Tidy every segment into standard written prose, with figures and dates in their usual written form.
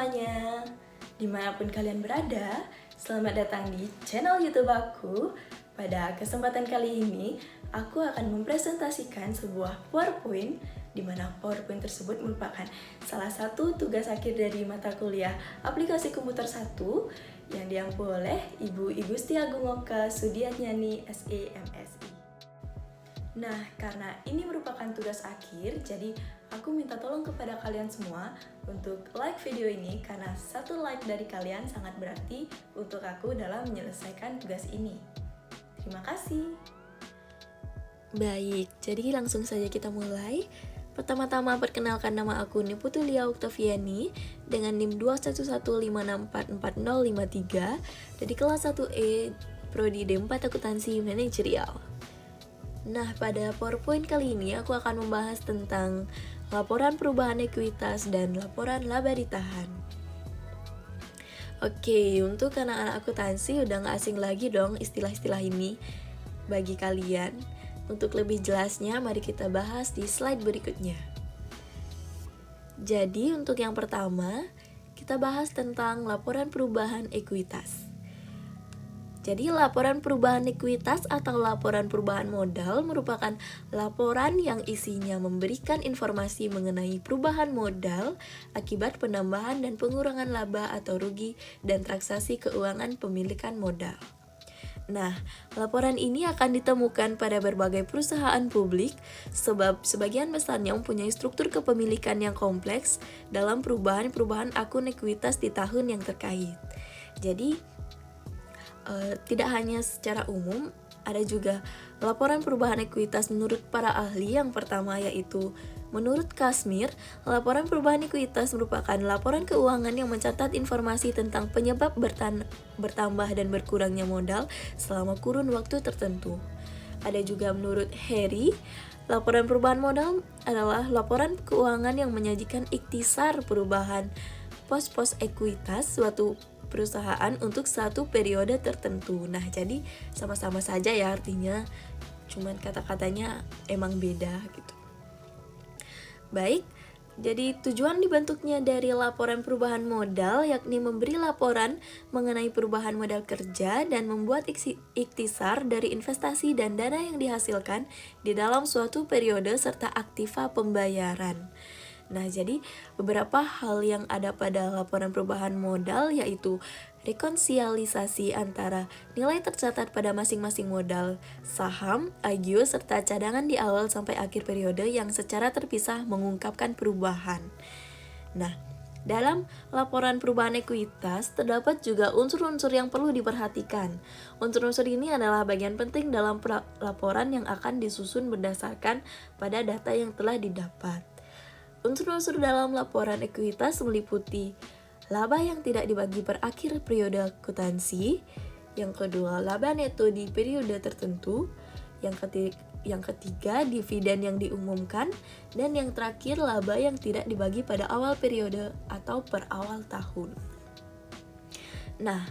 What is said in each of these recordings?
semuanya, dimanapun kalian berada, selamat datang di channel YouTube aku. Pada kesempatan kali ini, aku akan mempresentasikan sebuah PowerPoint di mana PowerPoint tersebut merupakan salah satu tugas akhir dari mata kuliah Aplikasi Komputer 1 yang diampu oleh Ibu Igusti Agung Oka Sudiatnyani SEMSI. Nah, karena ini merupakan tugas akhir, jadi aku minta tolong kepada kalian semua untuk like video ini karena satu like dari kalian sangat berarti untuk aku dalam menyelesaikan tugas ini. Terima kasih. Baik, jadi langsung saja kita mulai. Pertama-tama perkenalkan, nama aku Niputulia Oktaviani dengan NIM 21156444053 dari kelas 1E Prodi D4 Akuntansi Manajerial. Nah, pada PowerPoint kali ini aku akan membahas tentang laporan perubahan ekuitas dan laporan laba ditahan. Oke, untuk anak-anak akuntansi udah gak asing lagi dong istilah-istilah ini bagi kalian. Untuk lebih jelasnya, mari kita bahas di slide berikutnya. Jadi, untuk yang pertama, kita bahas tentang laporan perubahan ekuitas. Jadi, laporan perubahan ekuitas atau laporan perubahan modal merupakan laporan yang isinya memberikan informasi mengenai perubahan modal akibat penambahan dan pengurangan laba atau rugi dan transaksi keuangan pemilikan modal. Nah, laporan ini akan ditemukan pada berbagai perusahaan publik sebab sebagian besarnya mempunyai struktur kepemilikan yang kompleks dalam perubahan-perubahan akun ekuitas di tahun yang terkait. Jadi, tidak hanya secara umum, ada juga laporan perubahan ekuitas menurut para ahli. Yang pertama yaitu menurut Kasmir, laporan perubahan ekuitas merupakan laporan keuangan yang mencatat informasi tentang penyebab bertambah dan berkurangnya modal selama kurun waktu tertentu. Ada juga menurut Harry, laporan perubahan modal adalah laporan keuangan yang menyajikan ikhtisar perubahan pos-pos ekuitas suatu perusahaan untuk satu periode tertentu. Nah, jadi sama-sama saja ya artinya, cuman kata-katanya emang beda gitu. Baik, jadi tujuan dibentuknya dari laporan perubahan modal yakni memberi laporan mengenai perubahan modal kerja dan membuat ikhtisar dari investasi dan dana yang dihasilkan di dalam suatu periode serta aktiva pembayaran. Nah, jadi beberapa hal yang ada pada laporan perubahan modal yaitu rekonsialisasi antara nilai tercatat pada masing-masing modal, saham, agio, serta cadangan di awal sampai akhir periode yang secara terpisah mengungkapkan perubahan. Nah, dalam laporan perubahan ekuitas terdapat juga unsur-unsur yang perlu diperhatikan. Unsur-unsur ini adalah bagian penting dalam laporan yang akan disusun berdasarkan pada data yang telah didapat. Unsur-unsur dalam laporan ekuitas meliputi laba yang tidak dibagi per akhir periode akuntansi, yang kedua laba neto di periode tertentu, yang ketiga dividen yang diumumkan, dan yang terakhir laba yang tidak dibagi pada awal periode atau per awal tahun. Nah,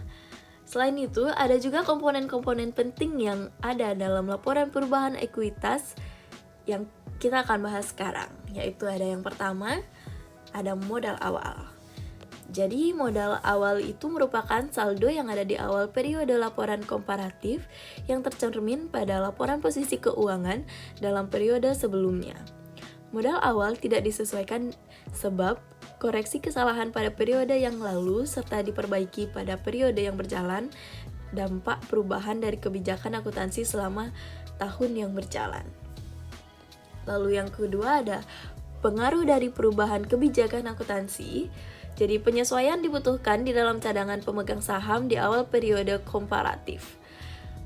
selain itu ada juga komponen-komponen penting yang ada dalam laporan perubahan ekuitas yang kita akan bahas sekarang, yaitu ada yang pertama, ada modal awal. Jadi modal awal itu merupakan saldo yang ada di awal periode laporan komparatif yang tercermin pada laporan posisi keuangan dalam periode sebelumnya. Modal awal tidak disesuaikan sebab koreksi kesalahan pada periode yang lalu serta diperbaiki pada periode yang berjalan, dampak perubahan dari kebijakan akuntansi selama tahun yang berjalan. Lalu yang kedua ada pengaruh dari perubahan kebijakan akuntansi. Jadi penyesuaian dibutuhkan di dalam cadangan pemegang saham di awal periode komparatif.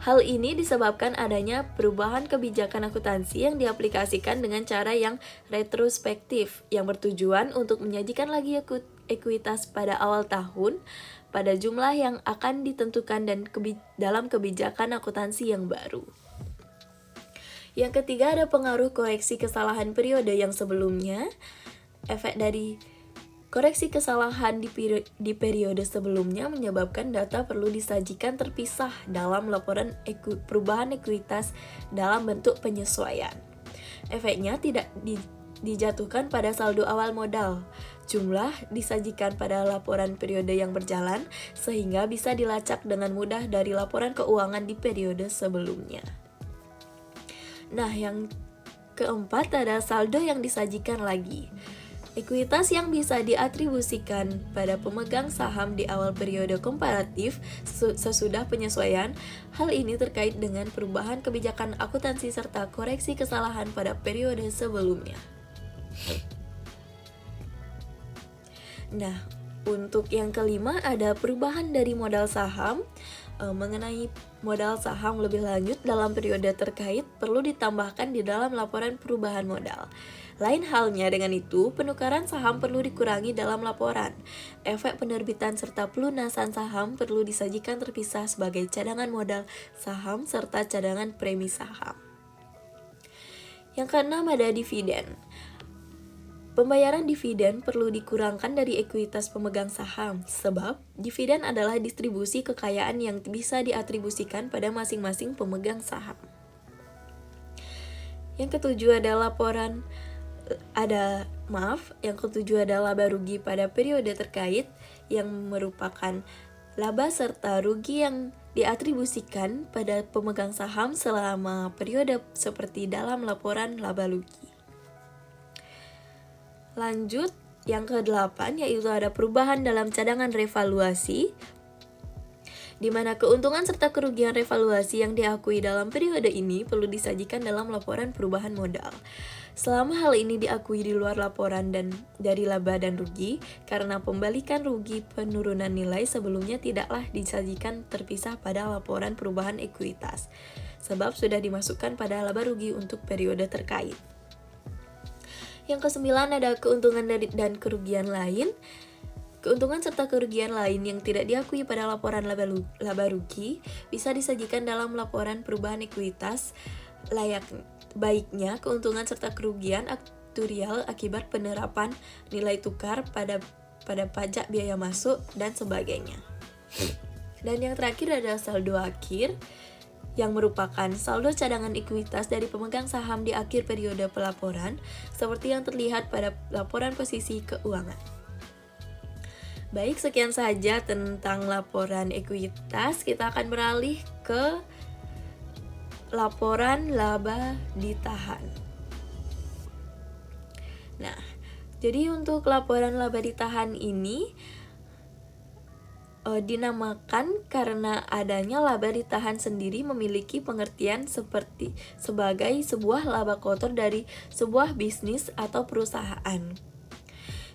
Hal ini disebabkan adanya perubahan kebijakan akuntansi yang diaplikasikan dengan cara yang retrospektif yang bertujuan untuk menyajikan lagi ekuitas pada awal tahun pada jumlah yang akan ditentukan dan dalam kebijakan akuntansi yang baru. Yang ketiga ada pengaruh koreksi kesalahan periode yang sebelumnya. Efek dari koreksi kesalahan di periode sebelumnya menyebabkan data perlu disajikan terpisah dalam laporan perubahan ekuitas dalam bentuk penyesuaian. Efeknya dijatuhkan pada saldo awal modal. Jumlah disajikan pada laporan periode yang berjalan sehingga bisa dilacak dengan mudah dari laporan keuangan di periode sebelumnya. Nah, yang keempat ada saldo yang disajikan lagi. Ekuitas yang bisa diatribusikan pada pemegang saham di awal periode komparatif sesudah penyesuaian. Hal ini terkait dengan perubahan kebijakan akuntansi serta koreksi kesalahan pada periode sebelumnya. Nah, untuk yang kelima ada perubahan dari modal saham. Mengenai modal saham lebih lanjut dalam periode terkait perlu ditambahkan di dalam laporan perubahan modal. Lain halnya dengan itu, penukaran saham perlu dikurangi dalam laporan. Efek penerbitan serta pelunasan saham perlu disajikan terpisah sebagai cadangan modal saham serta cadangan premi saham. Yang keenam ada dividen. Pembayaran dividen perlu dikurangkan dari ekuitas pemegang saham, sebab dividen adalah distribusi kekayaan yang bisa diatribusikan pada masing-masing pemegang saham. Yang ketujuh yang ketujuh adalah laba rugi pada periode terkait yang merupakan laba serta rugi yang diatribusikan pada pemegang saham selama periode seperti dalam laporan laba rugi. Lanjut, yang ke-8 yaitu ada perubahan dalam cadangan revaluasi, di mana keuntungan serta kerugian revaluasi yang diakui dalam periode ini perlu disajikan dalam laporan perubahan modal. Selama hal ini diakui di luar laporan dan dari laba dan rugi, karena pembalikan rugi penurunan nilai sebelumnya tidaklah disajikan terpisah pada laporan perubahan ekuitas, sebab sudah dimasukkan pada laba rugi untuk periode terkait. Yang ke-9 ada keuntungan dan kerugian lain. Keuntungan serta kerugian lain yang tidak diakui pada laporan laba rugi bisa disajikan dalam laporan perubahan ekuitas. Baiknya keuntungan serta kerugian aktuarial akibat penerapan nilai tukar pada pajak biaya masuk dan sebagainya. Dan yang terakhir ada saldo akhir, yang merupakan saldo cadangan ekuitas dari pemegang saham di akhir periode pelaporan, seperti yang terlihat pada laporan posisi keuangan. Baik, sekian saja tentang laporan ekuitas. Kita akan beralih ke laporan laba ditahan. Nah, jadi untuk laporan laba ditahan ini dinamakan karena adanya laba ditahan sendiri memiliki pengertian sebagai sebuah laba kotor dari sebuah bisnis atau perusahaan,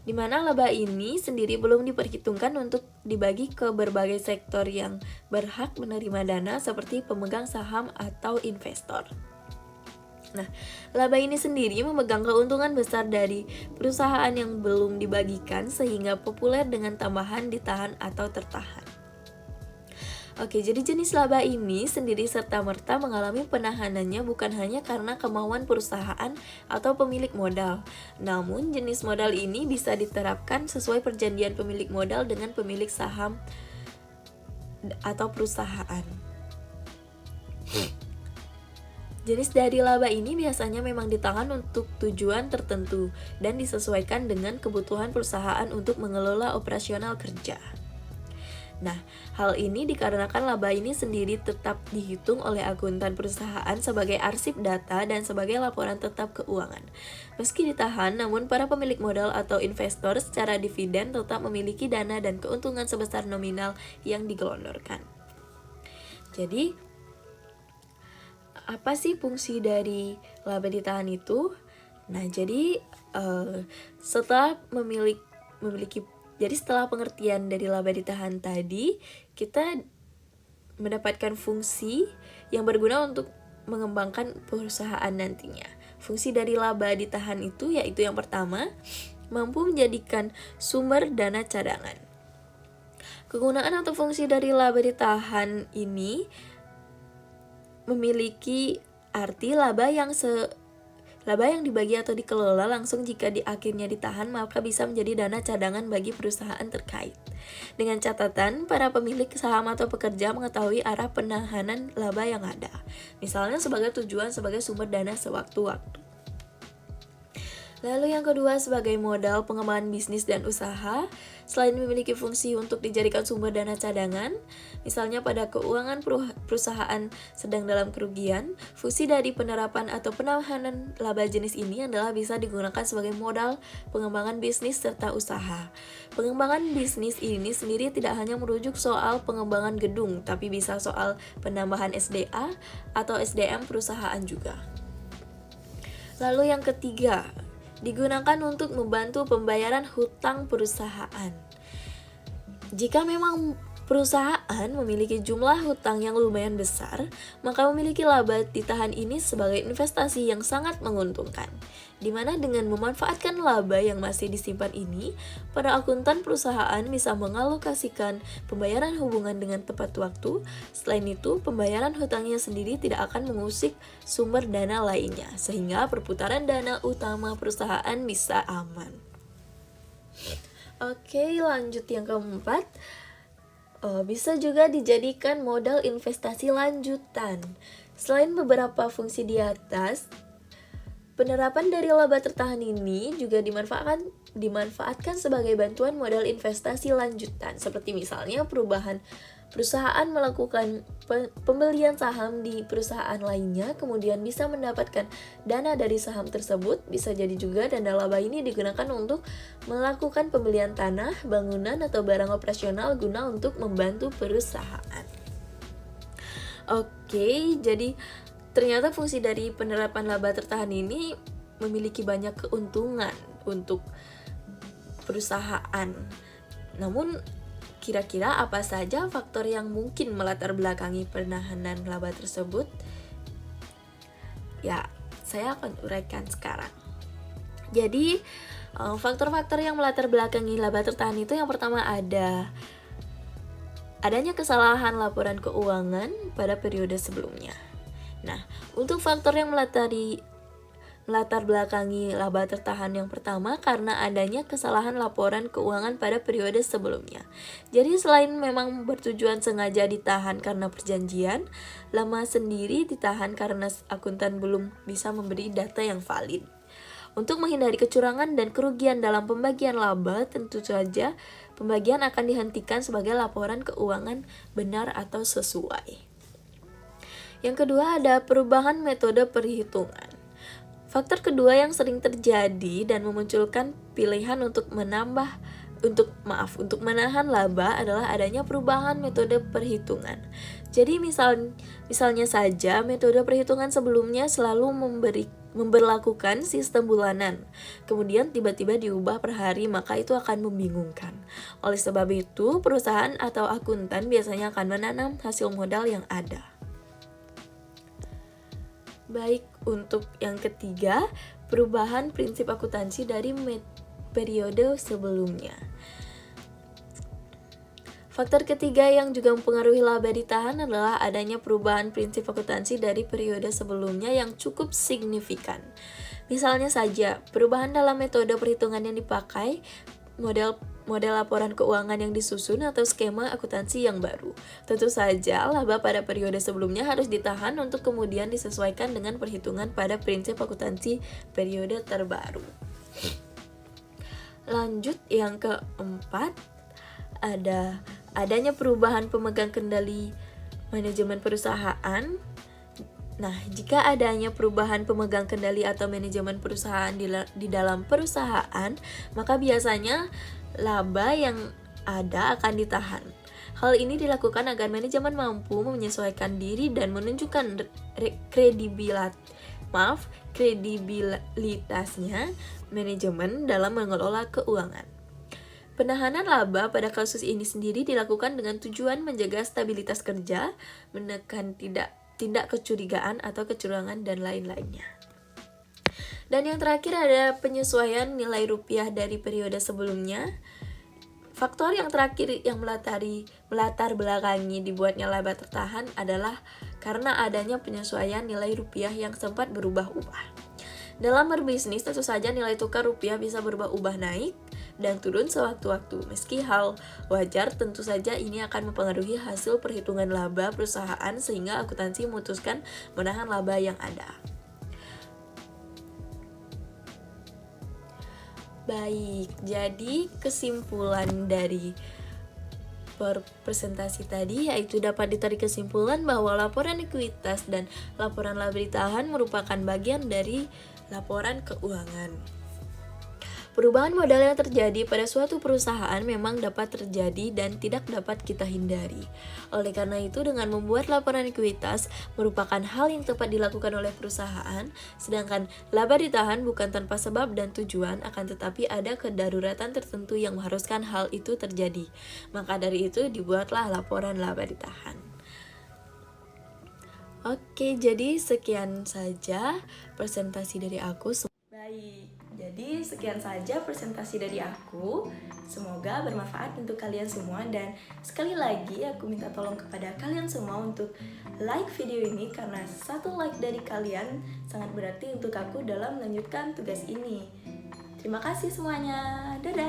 di mana laba ini sendiri belum diperhitungkan untuk dibagi ke berbagai sektor yang berhak menerima dana seperti pemegang saham atau investor. Nah, laba ini sendiri memegang keuntungan besar dari perusahaan yang belum dibagikan sehingga populer dengan tambahan ditahan atau tertahan. Oke, jadi jenis laba ini sendiri serta-merta mengalami penahanannya bukan hanya karena kemauan perusahaan atau pemilik modal. Namun, jenis modal ini bisa diterapkan sesuai perjanjian pemilik modal dengan pemilik saham atau perusahaan. Jenis dari laba ini biasanya memang ditahan untuk tujuan tertentu dan disesuaikan dengan kebutuhan perusahaan untuk mengelola operasional kerja. Nah, hal ini dikarenakan laba ini sendiri tetap dihitung oleh akuntan perusahaan sebagai arsip data dan sebagai laporan tetap keuangan. Meski ditahan, namun para pemilik modal atau investor secara dividen tetap memiliki dana dan keuntungan sebesar nominal yang digelontorkan. Jadi, apa sih fungsi dari laba ditahan itu? Nah, jadi setelah pengertian dari laba ditahan tadi, kita mendapatkan fungsi yang berguna untuk mengembangkan perusahaan nantinya. Fungsi dari laba ditahan itu yaitu yang pertama, mampu menjadikan sumber dana cadangan. Kegunaan atau fungsi dari laba ditahan ini memiliki arti laba yang dibagi atau dikelola langsung jika di akhirnya ditahan maka bisa menjadi dana cadangan bagi perusahaan terkait. Dengan catatan, para pemilik saham atau pekerja mengetahui arah penahanan laba yang ada, misalnya sebagai tujuan sebagai sumber dana sewaktu-waktu. Lalu yang kedua, sebagai modal pengembangan bisnis dan usaha, selain memiliki fungsi untuk dijadikan sumber dana cadangan, misalnya pada keuangan perusahaan sedang dalam kerugian, fungsi dari penerapan atau penambahan laba jenis ini adalah bisa digunakan sebagai modal pengembangan bisnis serta usaha. Pengembangan bisnis ini sendiri tidak hanya merujuk soal pengembangan gedung, tapi bisa soal penambahan SDA atau SDM perusahaan juga. Lalu yang ketiga, digunakan untuk membantu pembayaran hutang perusahaan. Jika memang perusahaan memiliki jumlah hutang yang lumayan besar, maka memiliki laba ditahan ini sebagai investasi yang sangat menguntungkan. Di mana dengan memanfaatkan laba yang masih disimpan ini, para akuntan perusahaan bisa mengalokasikan pembayaran hubungan dengan tepat waktu. Selain itu, pembayaran hutangnya sendiri tidak akan mengusik sumber dana lainnya, sehingga perputaran dana utama perusahaan bisa aman. Oke, lanjut yang keempat. Bisa juga dijadikan modal investasi lanjutan. Selain beberapa fungsi di atas, penerapan dari laba tertahan ini juga dimanfaatkan sebagai bantuan modal investasi lanjutan, seperti misalnya perusahaan melakukan pembelian saham di perusahaan lainnya, kemudian bisa mendapatkan dana dari saham tersebut. Bisa jadi juga dana laba ini digunakan untuk melakukan pembelian tanah, bangunan, atau barang operasional guna untuk membantu perusahaan. Oke, jadi ternyata fungsi dari penerapan laba tertahan ini memiliki banyak keuntungan untuk perusahaan. Namun, kira-kira apa saja faktor yang mungkin melatar belakangi penahanan laba tersebut? Ya, saya akan uraikan sekarang. Jadi, faktor-faktor yang melatar belakangi laba tertahan itu yang pertama adanya kesalahan laporan keuangan pada periode sebelumnya. Nah, untuk faktor yang melatar belakangi laba tertahan yang pertama karena adanya kesalahan laporan keuangan pada periode sebelumnya. Jadi selain memang bertujuan sengaja ditahan karena perjanjian, laba sendiri ditahan karena akuntan belum bisa memberi data yang valid. Untuk menghindari kecurangan dan kerugian dalam pembagian laba, tentu saja pembagian akan dihentikan sebagai laporan keuangan benar atau sesuai. Yang kedua, ada perubahan metode perhitungan. Faktor kedua yang sering terjadi dan memunculkan pilihan untuk menahan laba adalah adanya perubahan metode perhitungan. Jadi misalnya saja metode perhitungan sebelumnya selalu memberlakukan sistem bulanan, kemudian tiba-tiba diubah per hari, maka itu akan membingungkan. Oleh sebab itu, perusahaan atau akuntan biasanya akan menanam hasil modal yang ada. Baik, untuk yang ketiga, perubahan prinsip akuntansi dari periode sebelumnya. Faktor ketiga yang juga mempengaruhi laba ditahan adalah adanya perubahan prinsip akuntansi dari periode sebelumnya yang cukup signifikan. Misalnya saja, perubahan dalam metode perhitungan yang dipakai, model laporan keuangan yang disusun, atau skema akuntansi yang baru. Tentu saja, laba pada periode sebelumnya harus ditahan untuk kemudian disesuaikan dengan perhitungan pada prinsip akuntansi periode terbaru. Lanjut yang keempat, adanya perubahan pemegang kendali manajemen perusahaan. Nah, jika adanya perubahan pemegang kendali atau manajemen perusahaan di dalam perusahaan, maka biasanya laba yang ada akan ditahan. Hal ini dilakukan agar manajemen mampu menyesuaikan diri dan menunjukkan kredibilitasnya manajemen dalam mengelola keuangan. Penahanan laba pada kasus ini sendiri dilakukan dengan tujuan menjaga stabilitas kerja, menekan tindak kecurigaan atau kecurangan, dan lain-lainnya. Dan yang terakhir ada penyesuaian nilai rupiah dari periode sebelumnya. Faktor yang terakhir yang melatar belakangi dibuatnya laba tertahan adalah karena adanya penyesuaian nilai rupiah yang sempat berubah-ubah. Dalam berbisnis, tentu saja nilai tukar rupiah bisa berubah-ubah naik dan turun sewaktu-waktu. Meski hal wajar, tentu saja ini akan mempengaruhi hasil perhitungan laba perusahaan sehingga akuntansi memutuskan menahan laba yang ada. Baik, jadi kesimpulan dari presentasi tadi yaitu dapat ditarik kesimpulan bahwa laporan ekuitas dan laporan laba ditahan merupakan bagian dari laporan keuangan. Perubahan modal yang terjadi pada suatu perusahaan memang dapat terjadi dan tidak dapat kita hindari. Oleh karena itu, dengan membuat laporan ekuitas merupakan hal yang tepat dilakukan oleh perusahaan, sedangkan laba ditahan bukan tanpa sebab dan tujuan, akan tetapi ada kedaruratan tertentu yang mengharuskan hal itu terjadi. Maka dari itu, dibuatlah laporan laba ditahan. Oke, jadi sekian saja presentasi dari aku. Baik, jadi sekian saja presentasi dari aku. Semoga bermanfaat untuk kalian semua, dan sekali lagi aku minta tolong kepada kalian semua untuk like video ini, karena satu like dari kalian sangat berarti untuk aku dalam melanjutkan tugas ini. Terima kasih semuanya. Dadah.